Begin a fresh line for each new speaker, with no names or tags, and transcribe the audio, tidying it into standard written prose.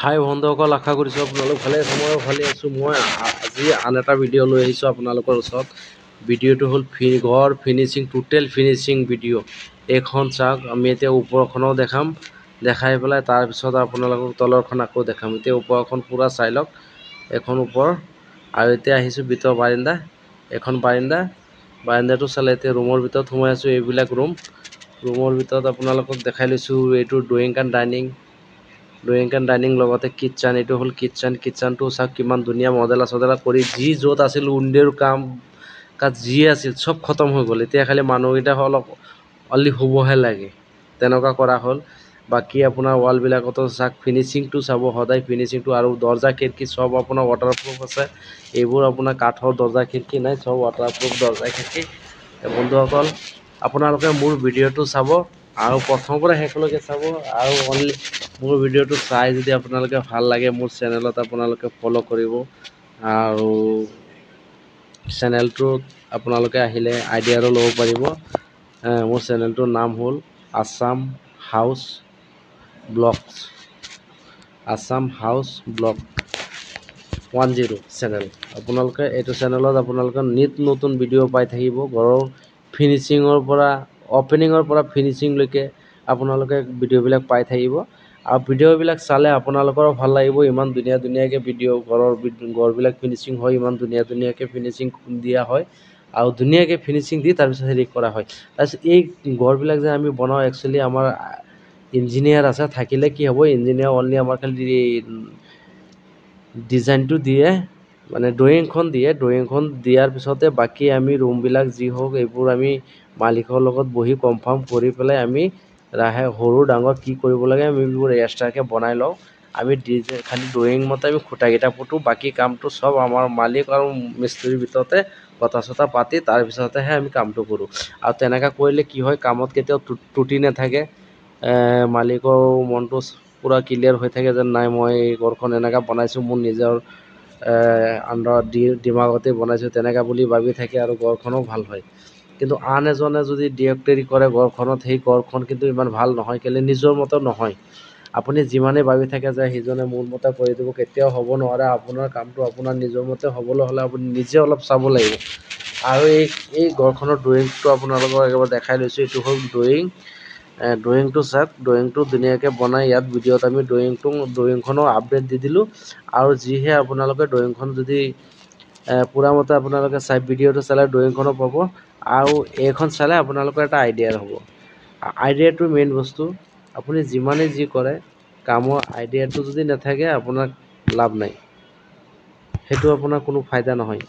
হাই বন্ধুসকল, আশা কৰিছোঁ আপোনালোক ভালে আছে। ময়ো ভালে আছোঁ। মই আজি আন এটা ভিডিঅ' লৈ আহিছোঁ আপোনালোকৰ ওচৰত। ভিডিঅ'টো হ'ল ঘৰ ফিনিচিং, টোটেল ফিনিচিং ভিডিঅ'। এইখন চাওক, আমি এতিয়া ওপৰখনো দেখাই পেলাই তাৰপিছত আপোনালোকক তলৰখন আকৌ দেখাম। এতিয়া ওপৰখন পূৰা চাই লওক। এখন ওপৰ আৰু এতিয়া আহিছোঁ ভিতৰ বাৰিন্দা। এখন বাৰিন্দাটো চালে এতিয়া ৰুমৰ ভিতৰত সোমাই আছোঁ। এইবিলাক ৰুমৰ ভিতৰত আপোনালোকক দেখাই লৈছোঁ। এইটো ড্ৰয়িং কাম ডাইনিং লগতে কিটচেন। এইটো হ'ল কিটচেনটো চাওক কিমান ধুনীয়া মডেলা কৰি যি য'ত আছিল উইণ্ডোৰ কাম যি আছিল চব খতম হৈ গ'ল। এতিয়া খালি মানুহকেইটা অলপ শুবহে লাগে, তেনেকুৱা কৰা হ'ল। বাকী আপোনাৰ ৱালবিলাকতো চাওক, ফিনিচিংটো চাব সদায় ফিনিচিংটো। আৰু দৰ্জা খিৰিকী চব আপোনাৰ ৱাটাৰপ্ৰুফ আছে। এইবোৰ আপোনাৰ কাঠৰ দৰ্জা খিৰিকী নাই, চব ৱাটাৰপ্ৰুফ দৰ্জা খিৰিকী। বন্ধুসকল, আপোনালোকে মোৰ ভিডিঅ'টো চাব আৰু প্ৰথমৰ পৰা শেষলৈকে চাব। আৰু মোৰ ভিডিঅ'টো চাই যদি আপোনালোকে ভাল লাগে, মোৰ চেনেলত আপোনালোকে ফ'ল' কৰিব। আৰু চেনেলটোত আপোনালোকে আহিলে আইডিয়াৰো ল'ব পাৰিব। মোৰ চেনেলটোৰ নাম হ'ল আছাম হাউচ ব্লগ 10 চেনেল। আপোনালোকে এইটো চেনেলত আপোনালোকে নিত নতুন ভিডিঅ' পাই থাকিব। ঘৰৰ ফিনিচিঙৰ পৰা অপেনিঙৰ পৰা ফিনিচিংলৈকে আপোনালোকে ভিডিঅ'বিলাক পাই থাকিব। আৰু ভিডিঅ'বিলাক চালে আপোনালোকৰো ভাল লাগিব। ইমান ধুনীয়াকৈ ঘৰবিলাক ফিনিচিং হয়, ইমান ধুনীয়াকৈ ফিনিচিং দিয়া হয়। আৰু ধুনীয়াকৈ ফিনিচিং দি তাৰপিছত হেৰি কৰা হয়। তাৰপিছত এই ঘৰবিলাক যে আমি বনাওঁ, একচুৱেলি আমাৰ ইঞ্জিনিয়াৰ আছে। থাকিলে কি হ'ব, ইঞ্জিনিয়াৰ অনলি আমাৰ খালি ডিজাইনটো দিয়ে, মানে ড্ৰয়িংখন দিয়াৰ পিছতে বাকী আমি ৰুমবিলাক যি হওক এইবোৰ আমি মালিকৰ লগত বহি কনফাৰ্ম কৰি পেলাই আমি সৰু ডাঙৰ কি কৰিব লাগে আমি এইবোৰ এক্সট্ৰাকৈ বনাই লওঁ। আমি খালি ড্ৰয়িং মতে আমি খুঁটাকেইটা পুতোঁ। বাকী কামটো চব আমাৰ মালিক আৰু মিস্ত্ৰীৰ ভিতৰতে কথা চথা পাতি তাৰপিছতেহে আমি কামটো কৰোঁ। আৰু তেনেকৈ কৰিলে কি হয়, কামত কেতিয়াও ত্ৰুটি নাথাকে। মালিকৰ মনটো পূৰা ক্লিয়াৰ হৈ থাকে যে নাই, মই ঘৰখন এনেকৈ বনাইছোঁ, মোৰ নিজৰ আণ্ডাৰত দিমাগতে বনাইছোঁ, তেনেকৈ বুলি ভাবি থাকে আৰু ঘৰখনো ভাল হয়। কিন্তু আন এজনে যদি ডিৰেক্টৰি কৰে ঘৰখনত, সেই ঘৰখন কিন্তু ইমান ভাল নহয়। কেলৈ, নিজৰ মতে নহয়। আপুনি যিমানেই ভাবি থাকে যে সিজনে মোৰ মতে কৰি দিব, কেতিয়াও হ'ব নোৱাৰে। আপোনাৰ কামটো আপোনাৰ নিজৰ মতে হ'বলৈ হ'লে আপুনি নিজে অলপ চাব লাগিব। আৰু এই ঘৰখনৰ ড্ৰয়িংটো আপোনালোকক একেবাৰে দেখাই লৈছোঁ। এইটো হ'ল ড্ৰয়িংটো চাওক, ড্ৰয়িংটো ধুনীয়াকৈ বনাই ইয়াত ভিডিঅ'ত আমি ড্ৰয়িংখনৰ আপডেট দি দিলোঁ। আৰু যিহে আপোনালোকে ড্ৰয়িংখন যদি পূৰা মতে আপোনালোকে ভিডিঅ'টো চালে ড্ৰয়িংখনো পাব। আৰু এইখন চালে আপোনালোকৰ এটা আইডিয়া হ'ব। আইডিয়াটো মেইন বস্তু। আপুনি যিমানেই যি কৰে, কামৰ আইডিয়াটো যদি নাথাকে আপোনাৰ লাভ নাই, সেইটো আপোনাৰ কোনো ফাইদা নহয়।